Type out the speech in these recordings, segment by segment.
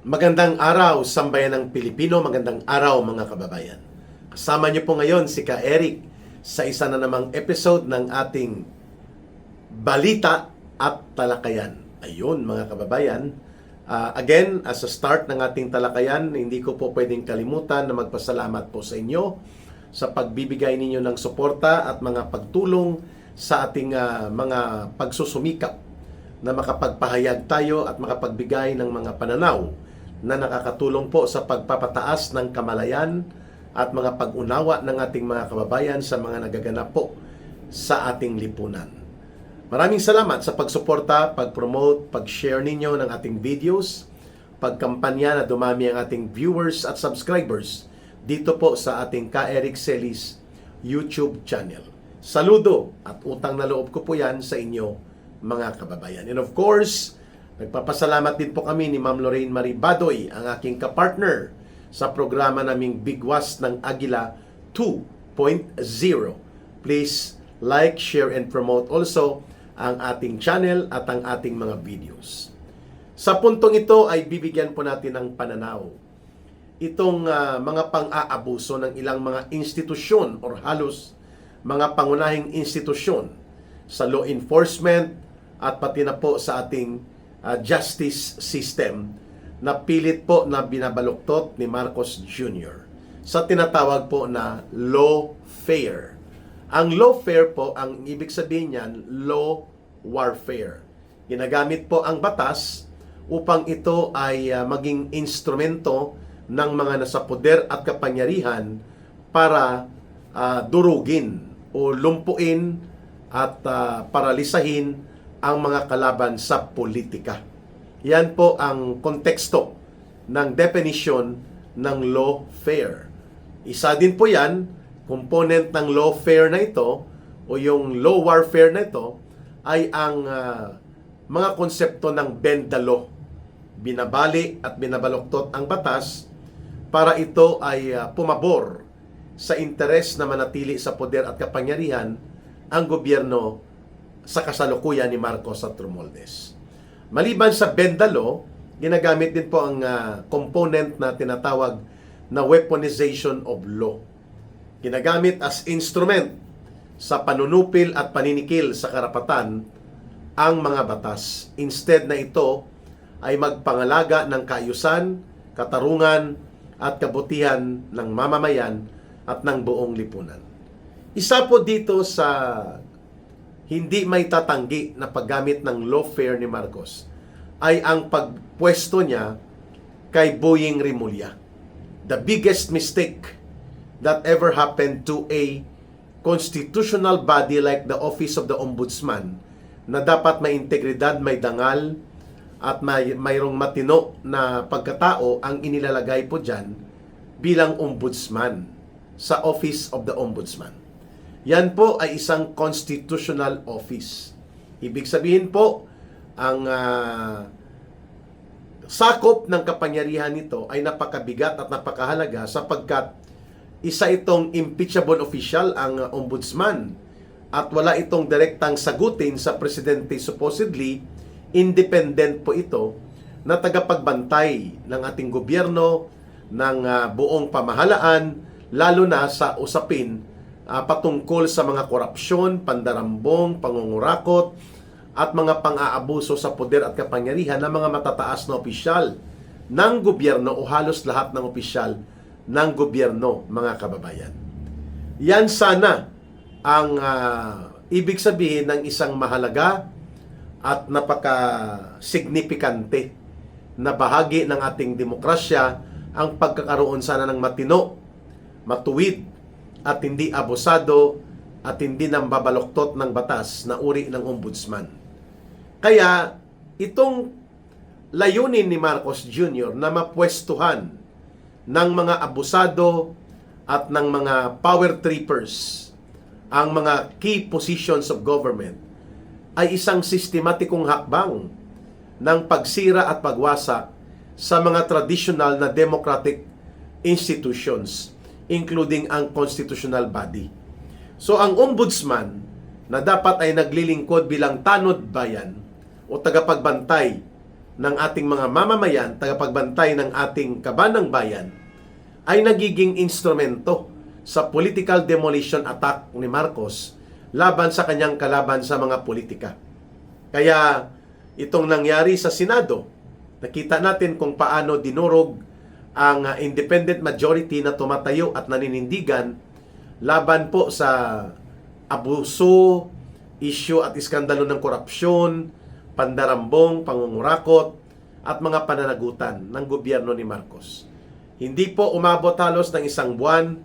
Magandang araw, sambayan ng Pilipino. Magandang araw, mga kababayan. Kasama niyo po ngayon si Ka Eric sa isa na namang episode ng ating Balita at Talakayan. Ayun, mga kababayan. Again, as a start ng ating talakayan, hindi ko po pwedeng kalimutan na magpasalamat po sa inyo sa pagbibigay ninyo ng suporta at mga pagtulong sa ating mga pagsusumikap na makapagpahayag tayo at makapagbigay ng mga pananaw na nakakatulong po sa pagpapataas ng kamalayan at mga pag-unawa ng ating mga kababayan sa mga nagaganap po sa ating lipunan. Maraming salamat sa pagsuporta, pag-promote, pag-share ninyo ng ating videos, pagkampanya na dumami ang ating viewers at subscribers dito po sa ating Ka Eric Celis YouTube channel. Saludo at utang na loob ko po yan sa inyo, mga kababayan. And of course, nagpapasalamat din po kami ni Ma'am Lorraine Marie Badoy, ang aking kapartner sa programa naming Bigwas ng Agila 2.0. Please like, share, and promote also ang ating channel at ang ating mga videos. Sa puntong ito ay bibigyan po natin ng pananaw itong mga pang-aabuso ng ilang mga institusyon or halos mga pangunahing institusyon sa law enforcement at pati na po sa ating justice system na pilit po na binabaluktot ni Marcos Jr. sa tinatawag po na lawfare. Ang lawfare po, ang ibig sabihin niyan, law warfare. Ginagamit po ang batas upang ito ay maging instrumento ng mga nasa poder at kapangyarihan para durugin o lumpuin at paralisahin ang mga kalaban sa politika. Yan po ang konteksto ng definition ng lawfare. Isa din po yan, component ng lawfare na ito o yung law warfare na ito ay ang mga konsepto ng bend the law. Binabali at binabaluktot ang batas para ito ay pumabor sa interes na manatili sa poder at kapangyarihan ang gobyerno sa kasalukuyan ni Marcos at Romualdez. Maliban sa bend the law, ginagamit din po ang component na tinatawag na weaponization of law. Ginagamit as instrument sa panunupil at paninikil sa karapatan ang mga batas. Instead na ito ay magpangalaga ng kaayusan, katarungan at kabutihan ng mamamayan at ng buong lipunan. Isa po dito sa hindi may tatanggi na paggamit ng lawfare ni Marcos ay ang pagpwesto niya kay Boying Rimulya. The biggest mistake that ever happened to a constitutional body like the Office of the Ombudsman na dapat may integridad, may dangal at mayroong matino na pagkatao ang inilalagay po dyan bilang ombudsman sa Office of the Ombudsman. Yan po ay isang constitutional office. Ibig sabihin po, ang sakop ng kapangyarihan nito ay napakabigat at napakahalaga sapagkat isa itong impeachable official ang ombudsman at wala itong direktang sagutin sa presidente. Supposedly, independent po ito na tagapagbantay ng ating gobyerno, ng buong pamahalaan, lalo na sa usapin patungkol sa mga korupsyon, pandarambong, pangungurakot, at mga pang-aabuso sa poder at kapangyarihan ng mga matataas na opisyal ng gobyerno o halos lahat ng opisyal ng gobyerno, mga kababayan. Yan sana ang ibig sabihin ng isang mahalaga at napaka-signifikante na bahagi ng ating demokrasya, ang pagkakaroon sana ng matino, matuwid, at hindi abusado at hindi nang babaloktot ng batas na uri ng ombudsman. Kaya itong layunin ni Marcos Jr. na mapwestuhan ng mga abusado at ng mga power trippers ang mga key positions of government ay isang sistematikong hakbang ng pagsira at pagwasak sa mga traditional na democratic institutions, including ang constitutional body. So ang ombudsman na dapat ay naglilingkod bilang tanod bayan o tagapagbantay ng ating mga mamamayan, tagapagbantay ng ating kabanang bayan, ay nagiging instrumento sa political demolition attack ni Marcos laban sa kanyang kalaban sa mga politika. Kaya itong nangyari sa Senado, nakita natin kung paano dinurog ang independent majority na tumatayo at naninindigan laban po sa abuso, issue at iskandalo ng korupsyon, pandarambong, pangungurakot, at mga pananagutan ng gobyerno ni Marcos. Hindi po umabot halos ng isang buwan,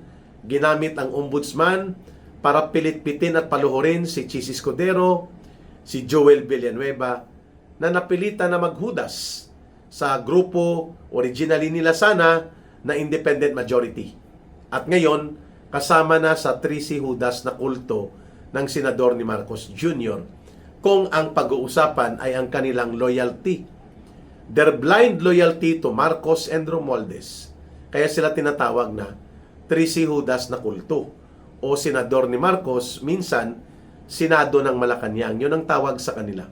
ginamit ang ombudsman para pilit-pitin at paluhurin si Chis Escudero, si Joel Villanueva, na napilitan na maghudas sa grupo originally nila sana na independent majority. At ngayon, kasama na sa 3C Judas na kulto ng Senador ni Marcos Jr. kung ang pag-uusapan ay ang kanilang loyalty. Their blind loyalty to Marcos and Romualdez. Kaya sila tinatawag na 3C Judas na kulto o Senador ni Marcos, minsan Senado ng Malacanang. Yun ang tawag sa kanila.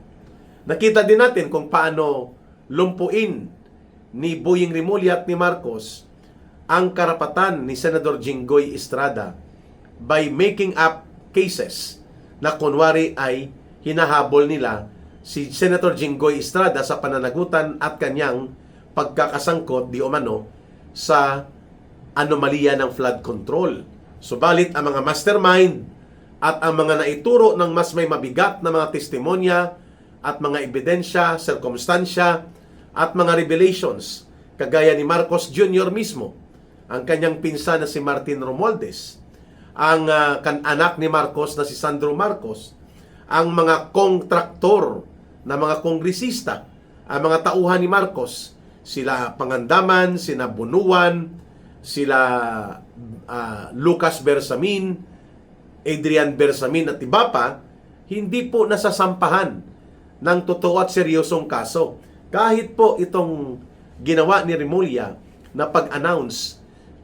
Nakita din natin kung paano lumpuin ni Boying Rimulya at ni Marcos ang karapatan ni Senador Jinggoy Estrada by making up cases na kunwari ay hinahabol nila si Senator Jinggoy Estrada sa pananagutan at kanyang pagkakasangkot di umano sa anomalya ng flood control. Subalit ang mga mastermind at ang mga naituro ng mas may mabigat na mga testimonya at mga ebidensya, sirkumstansya at mga revelations kagaya ni Marcos Jr. mismo, ang kanyang pinsan na si Martin Romualdez, ang anak ni Marcos na si Sandro Marcos, ang mga kontraktor na mga kongresista, ang mga tauhan ni Marcos, sila Pangandaman, sina Bunuan, sila Lucas Bersamin, Adrian Bersamin at iba pa, hindi po nasasampahan ng totoo at seryosong kaso. Kahit po itong ginawa ni Rimulya na pag-announce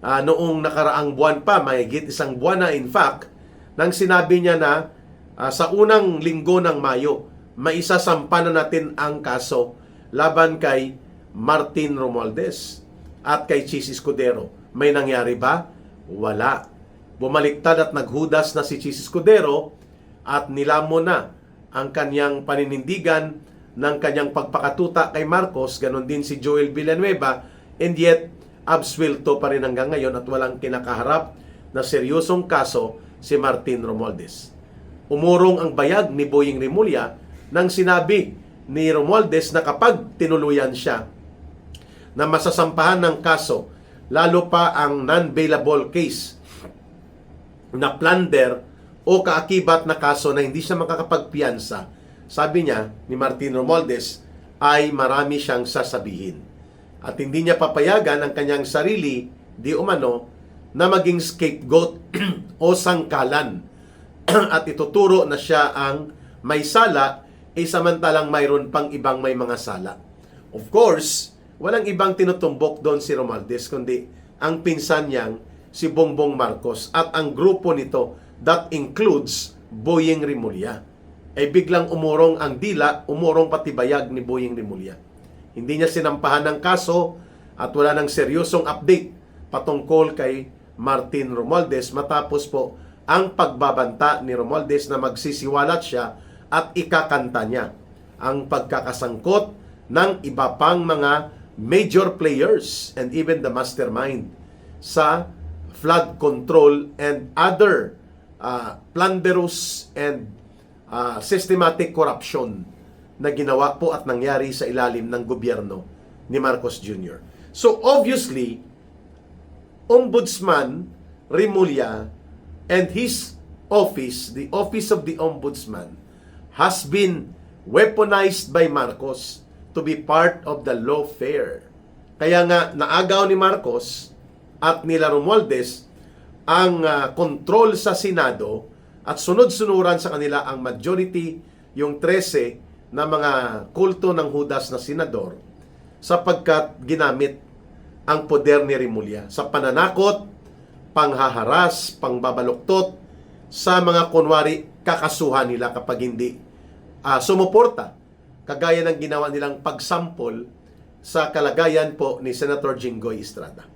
noong nakaraang buwan pa, mahigit isang buwan na in fact, nang sinabi niya na sa unang linggo ng Mayo, maisasampa na natin ang kaso laban kay Martin Romualdez at kay Chis Escudero. May nangyari ba? Wala. Bumaliktad at naghudas na si Chis Escudero at nilamon na ang kanyang paninindigan ng kanyang pagpakatuta kay Marcos, ganon din si Joel Villanueva, and yet absuelto pa rin hanggang ngayon at walang kinakaharap na seryosong kaso si Martin Romualdez. Umurong ang bayag ni Boying Rimulya nang sinabi ni Romualdez na kapag tinuluyan siya na masasampahan ng kaso, lalo pa ang non-bailable case na plunder o kaakibat na kaso na hindi siya makakapagpiyansa, sabi niya ni Martin Romualdez, ay marami siyang sasabihin. At hindi niya papayagan ang kanyang sarili, di umano, na maging scapegoat o sangkalan. At ituturo na siya ang may sala, samantalang mayroon pang ibang may mga sala. Of course, walang ibang tinutumbok doon si Romualdez, kundi ang pinsan niyang si Bongbong Marcos at ang grupo nito that includes Boying Rimulya. Ay biglang umurong ang dila, umurong pati bayag ni Boying Rimulya. Hindi niya sinampahan ng kaso at wala ng seryosong update patungkol kay Martin Romualdez matapos po ang pagbabanta ni Romualdez na magsisiwalat siya at ikakanta niya ang pagkakasangkot ng iba pang mga major players and even the mastermind sa flood control and other plunderous and systematic corruption na ginawa po at nangyari sa ilalim ng gobyerno ni Marcos Jr. So obviously, Ombudsman Rimulya and his office, the Office of the Ombudsman, has been weaponized by Marcos to be part of the lawfare. Kaya nga, naagaw ni Marcos at nila Romualdez ang control sa Senado at sunod-sunuran sa kanila ang majority, yung 13 na mga kulto ng Judas na senador, sapagkat ginamit ang poder ni Rimulya sa pananakot, panghaharas, pangbabaluktot sa mga kunwari kakasuhan nila kapag hindi sumuporta kagaya ng ginawa nilang pagsampol sa kalagayan po ni Senator Jinggoy Estrada.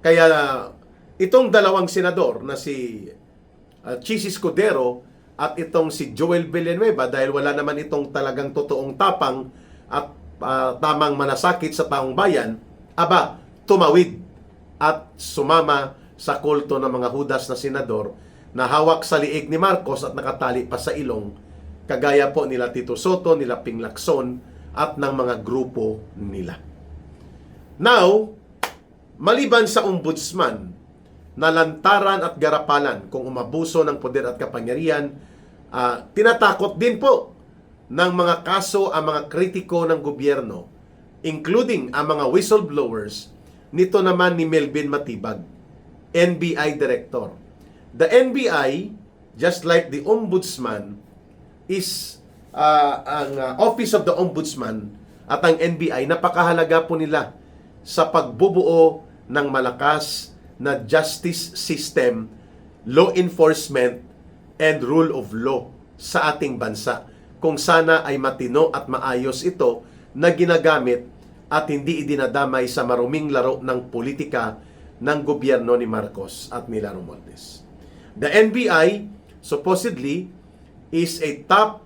Kaya itong dalawang senador na si Chis Escudero at itong si Joel Villanueva, dahil wala naman itong talagang totoong tapang at tamang manasakit sa taong bayan, tumawid at sumama sa kulto ng mga hudas na senador na hawak sa liig ni Marcos at nakatali pa sa ilong, kagaya po nila Tito Soto, nila Ping Lacson, at ng mga grupo nila. Now, maliban sa ombudsman na lantaran at garapalan kung umabuso ng poder at kapangyarihan, tinatakot din po ng mga kaso ang mga kritiko ng gobyerno, including ang mga whistleblowers. Nito naman ni Melvin Matibag, NBI Director. The NBI, just like the Ombudsman, is ang Office of the Ombudsman at ang NBI, napakahalaga po nila sa pagbubuo ng malakas na justice system, law enforcement, and rule of law sa ating bansa. Kung sana ay matino at maayos ito na ginagamit at hindi idinadamay sa maruming laro ng politika ng gobyerno ni Marcos at nila Romualdez. The NBI supposedly is a top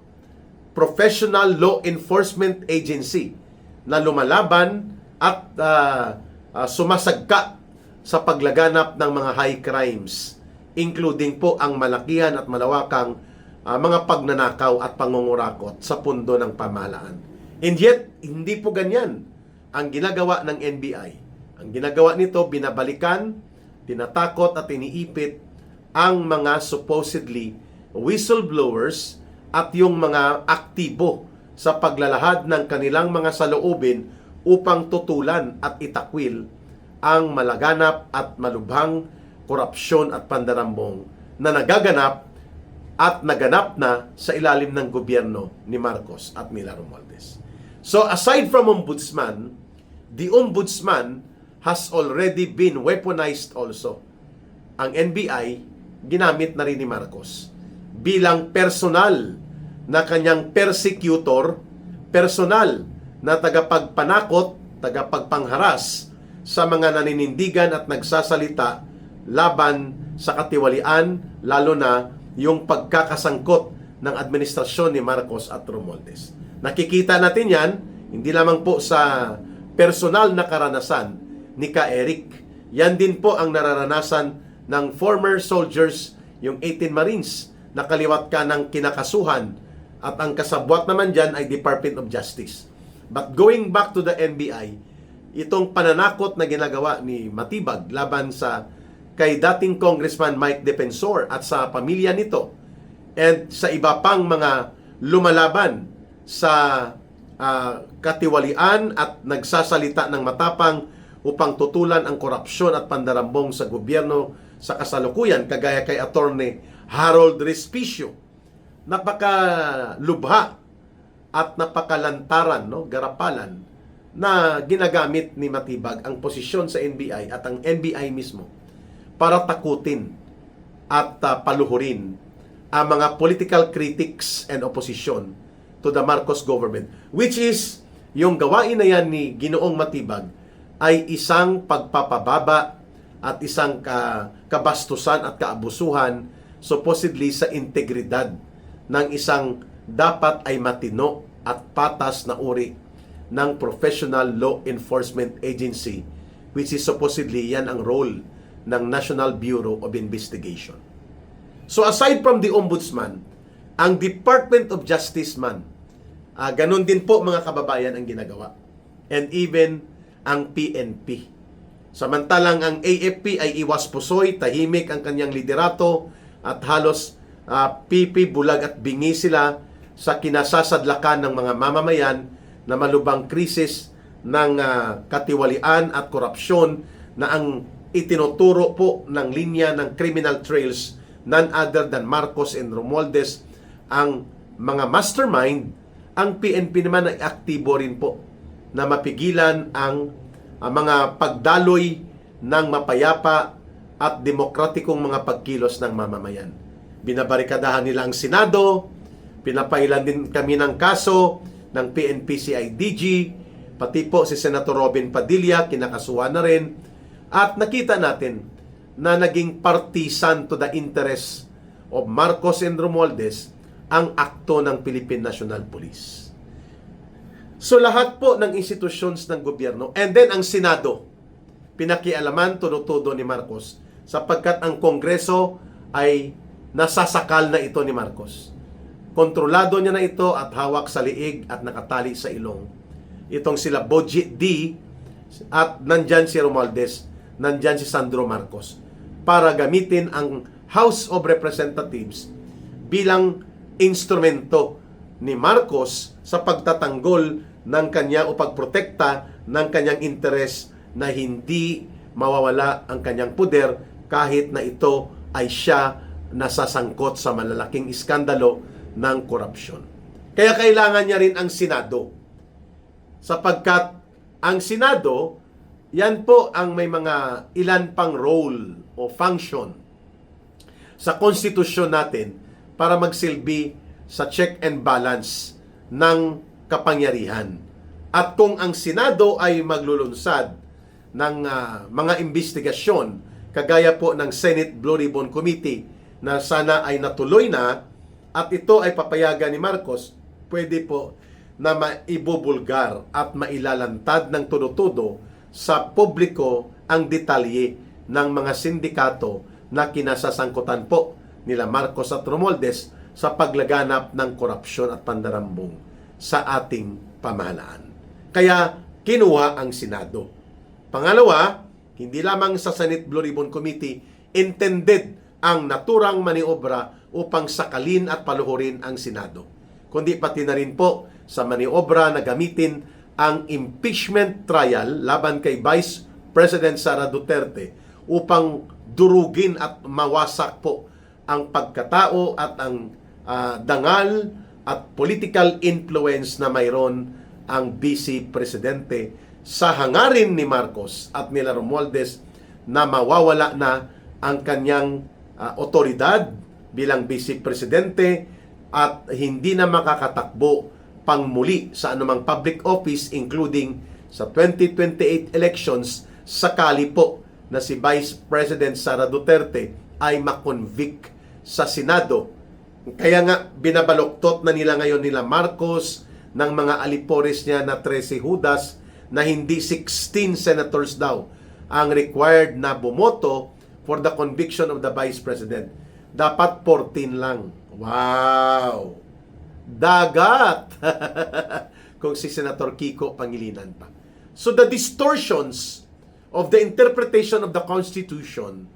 professional law enforcement agency na lumalaban at sumasagka sa paglaganap ng mga high crimes, including po ang malakihan at malawakang mga pagnanakaw at pangungurakot sa pundo ng pamahalaan. And yet, hindi po ganyan ang ginagawa ng NBI. Ang ginagawa nito, binabalikan, tinatakot at iniipit ang mga supposedly whistleblowers at yung mga aktibo sa paglalahad ng kanilang mga saloobin upang tutulan at itakwil ang malaganap at malubhang korupsyon at pandarambong na nagaganap at naganap na sa ilalim ng gobyerno ni Marcos at nila Romualdez. So aside from ombudsman, the ombudsman has already been weaponized also. Ang NBI, ginamit na rin ni Marcos bilang personal na kanyang persecutor, personal na tagapagpanakot, tagapagpangharas sa mga naninindigan at nagsasalita laban sa katiwalian, lalo na yung pagkakasangkot ng administrasyon ni Marcos at Romualdez. Nakikita natin yan, hindi lamang po sa personal na karanasan ni Ka Eric. Yan din po ang nararanasan ng former soldiers, yung 18 Marines, na kaliwat ka ng kinakasuhan, at ang kasabwat naman dyan ay Department of Justice. But going back to the NBI, itong pananakot na ginagawa ni Matibag laban sa kay dating Congressman Mike Defensor at sa pamilya nito, and sa iba pang mga lumalaban sa katiwalian at nagsasalita ng matapang upang tutulan ang korupsyon at pandarambong sa gobyerno sa kasalukuyan, kagaya kay Attorney Harold Respicio. Napakalubha at napakalantaran, garapalan na ginagamit ni Matibag ang posisyon sa NBI at ang NBI mismo para takutin at paluhurin ang mga political critics and opposition to the Marcos government, which is yung gawain na yan ni Ginoong Matibag ay isang pagpapababa at isang kabastusan at kaabusuhan supposedly sa integridad ng isang dapat ay matino at patas na uri ng professional law enforcement agency, which is supposedly yan ang role ng National Bureau of Investigation. So aside from the Ombudsman, ang Department of Justice man, ganun din po mga kababayan ang ginagawa. And even ang PNP. Samantalang ang AFP ay iwas pusoy, tahimik ang kanyang liderato at halos pipi, bulag at bingi sila sa kinasasadlakan ng mga mamamayan na malubhang krisis ng katiwalian at korupsyon na ang itinuturo po ng linya ng criminal trails none other than Marcos and Romualdez ang mga mastermind. Ang PNP naman ay aktibo rin po na mapigilan ang mga pagdaloy ng mapayapa at demokratikong mga pagkilos ng mamamayan. Binabarikadahan nila ang Senado, pinapailan din kami ng kaso ng PNP-CIDG, pati po si Senator Robin Padilla, kinakasuhan na rin. At nakita natin na naging partisan to the interest of Marcos and Romualdez ang akto ng Philippine National Police. So lahat po ng institutions ng gobyerno and then ang Senado, pinakialaman todo ni Marcos sapagkat ang Kongreso ay nasasakal na ito ni Marcos. Kontrolado niya na ito at hawak sa liig at nakatali sa ilong. Itong sila Boji D at nandyan si Romualdez, nandyan si Sandro Marcos para gamitin ang House of Representatives bilang instrumento ni Marcos sa pagtatanggol ng kanya o pagprotekta ng kanyang interes na hindi mawawala ang kanyang poder kahit na ito ay siya nasasangkot sa malalaking iskandalo ng korupsyon. Kaya kailangan niya rin ang Senado. Sapagkat ang Senado, yan po ang may mga ilan pang role o function sa konstitusyon natin para magsilbi sa check and balance ng kapangyarihan. At kung ang Senado ay maglulunsad ng mga investigasyon, kagaya po ng Senate Blue Ribbon Committee na sana ay natuloy na at ito ay papayagan ni Marcos, pwede po na maibubulgar at mailalantad ng todo-todo sa publiko ang detalye ng mga sindikato na kinasasangkutan po nila Marcos at Romualdez sa paglaganap ng korupsyon at pandarambong sa ating pamahalaan. Kaya kinuha ang Senado. Pangalawa, hindi lamang sa Senate Blue Ribbon Committee intended ang naturang maniobra upang sakalin at paluhurin ang Senado, kundi pati na rin po sa maniobra na gamitin ang impeachment trial laban kay Vice President Sara Duterte upang durugin at mawasak po ang pagkatao at ang dangal at political influence na mayroon ang Vice Presidente sa hangarin ni Marcos at nila Romualdez na mawawala na ang kanyang otoridad bilang Vice Presidente at hindi na makakatakbo pang muli sa anumang public office including sa 2028 elections sakali po na si Vice President Sara Duterte ay makonvict sa Senado. Kaya nga binabaluktot na nila ngayon nila Marcos ng mga alipores niya na 13 Judas na hindi 16 senators daw ang required na bumoto for the conviction of the Vice President. Dapat 14 lang. Wow! Dagat! Kung si Senator Kiko Pangilinan pa. So the distortions of the interpretation of the Constitution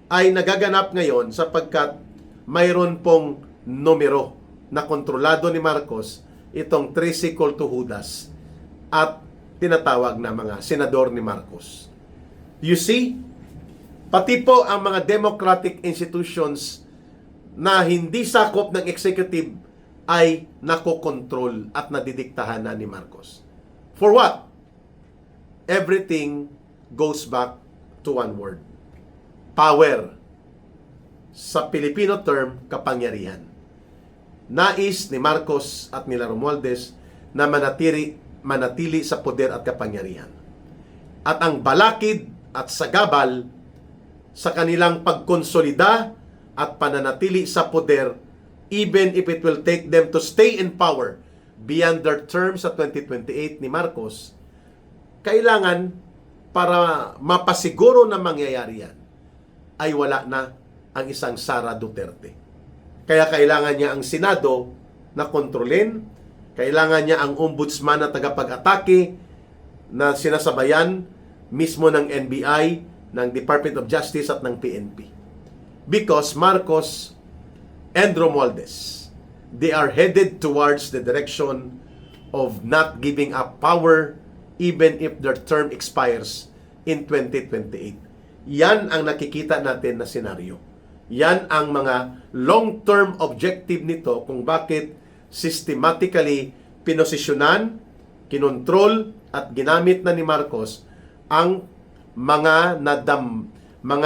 ay nagaganap ngayon sapagkat mayroon pong numero na kontrolado ni Marcos itong 13 kulto Judas at tinatawag na mga senador ni Marcos. You see, pati po ang mga democratic institutions na hindi sakop ng executive ay nakokontrol at nadidiktahan na ni Marcos. For what? Everything goes back to one word. Power. Sa Pilipino term, kapangyarihan. Nais ni Marcos at nila Romualdez na manatili sa poder at kapangyarihan. At ang balakid at sagabal sa kanilang pagkonsolida at pananatili sa poder even if it will take them to stay in power beyond their term sa 2028 ni Marcos, kailangan para mapasiguro na mangyayari yan ay wala na ang isang Sara Duterte. Kaya kailangan niya ang Senado na kontrolin, kailangan niya ang ombudsman na tagapag-atake na sinasabayan mismo ng NBI, ng Department of Justice at ng PNP. Because Marcos and Romualdez, they are headed towards the direction of not giving up power even if their term expires in 2028. Yan ang nakikita natin na senaryo. Yan ang mga long-term objective nito kung bakit systematically pinosisyonan, kinontrol at ginamit na ni Marcos ang mga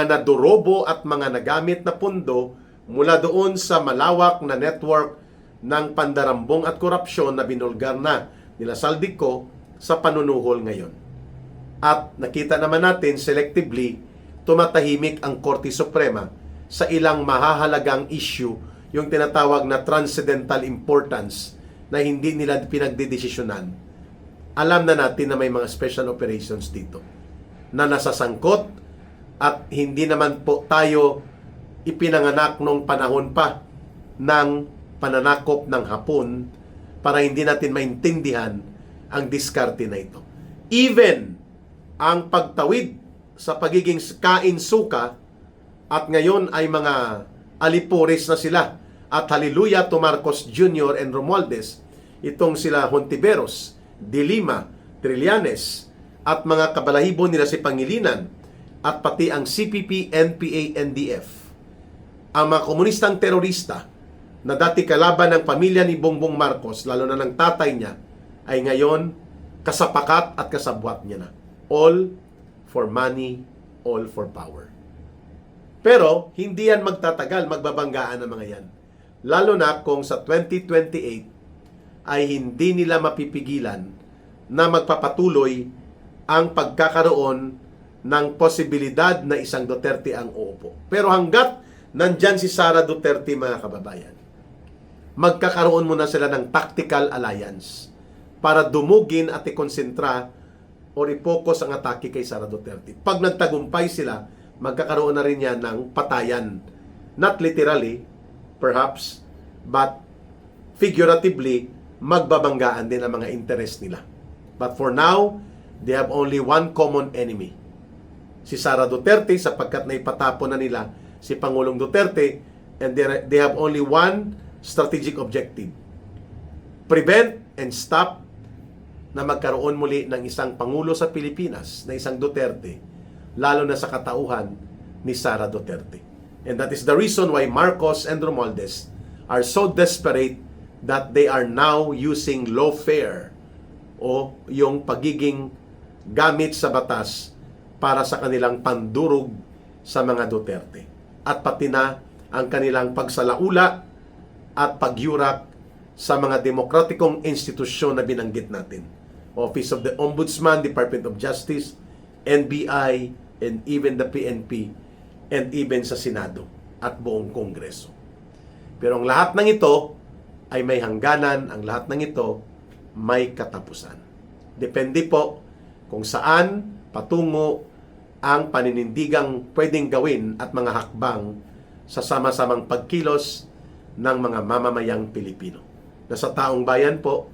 nadurobo at mga nagamit na pundo mula doon sa malawak na network ng pandarambong at korupsyon na binulgar na nila Saldico sa panunuhol ngayon. At nakita naman natin selectively, tumatahimik ang Korte Suprema sa ilang mahahalagang issue, yung tinatawag na transcendental importance na hindi nila pinagdedesisyonan. Alam na natin na may mga special operations dito na nasasangkot at hindi naman po tayo ipinanganak nung panahon pa ng pananakop ng Hapon para hindi natin maintindihan ang diskarte na ito. Even ang pagtawid sa pagiging kain-suka at ngayon ay mga alipores na sila at hallelujah to Marcos Jr. and Romualdez, itong sila Hontiveros, De Lima, Trillanes at mga kabalahibo nila si Pangilinan at pati ang CPP, NPA, NDF. Ang mga komunistang terorista na dati kalaban ng pamilya ni Bongbong Marcos, lalo na ng tatay niya, ay ngayon kasapakat at kasabwat niya na. All for money, all for power. Pero hindi yan magtatagal, magbabanggaan ang mga yan. Lalo na kung sa 2028 ay hindi nila mapipigilan na magpapatuloy ang pagkakaroon ng posibilidad na isang Duterte ang uupo. Pero hanggat nandyan si Sara Duterte, mga kababayan, magkakaroon muna sila ng tactical alliance para dumugin at ikonsentra o i-focus ang atake kay Sara Duterte. Pag nagtagumpay sila, magkakaroon na rin yan ng patayan. Not literally, perhaps, but figuratively, magbabanggaan din ang mga interest nila. But for now, they have only one common enemy. Si Sara Duterte, sapagkat naipatapon na nila si Pangulong Duterte, and they have only one strategic objective. Prevent and stop na magkaroon muli ng isang Pangulo sa Pilipinas, na isang Duterte, lalo na sa katauhan ni Sara Duterte. And that is the reason why Marcos and Romualdez are so desperate that they are now using lawfare o yung pagiging gamit sa batas para sa kanilang pandurog sa mga Duterte. At pati na ang kanilang pagsalaula at pagyurak sa mga demokratikong institusyon na binanggit natin. Office of the Ombudsman, Department of Justice, NBI, and even the PNP, and even sa Senado at buong Kongreso. Pero ang lahat ng ito ay may hangganan, ang lahat ng ito may katapusan. Depende po kung saan patungo ang paninindigang pwedeng gawin at mga hakbang sa sama-samang pagkilos ng mga mamamayang Pilipino. Nasa taong bayan po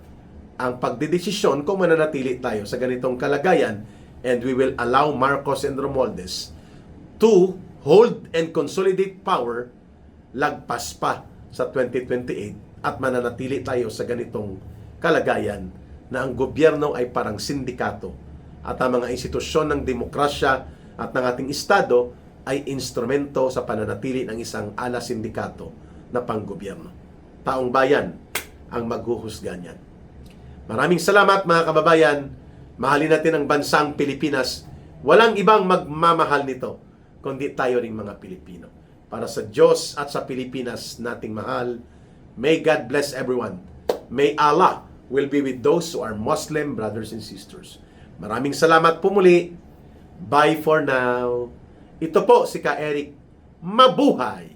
ang pagdedesisyon kung mananatili tayo sa ganitong kalagayan, and we will allow Marcos and Romualdez to hold and consolidate power lagpas pa sa 2028 at mananatili tayo sa ganitong kalagayan na ang gobyerno ay parang sindikato at ang mga institusyon ng demokrasya at ng ating Estado ay instrumento sa pananatili ng isang ala sindikato na panggobyerno. Taong bayan ang maghuhusga niyan. Maraming salamat, mga kababayan. Mahalin natin ang bansang Pilipinas. Walang ibang magmamahal nito kundi tayo ring mga Pilipino. Para sa Diyos at sa Pilipinas nating mahal, may God bless everyone. May Allah will be with those who are Muslim brothers and sisters. Maraming salamat po muli. Bye for now. Ito po si Ka Eric. Mabuhay!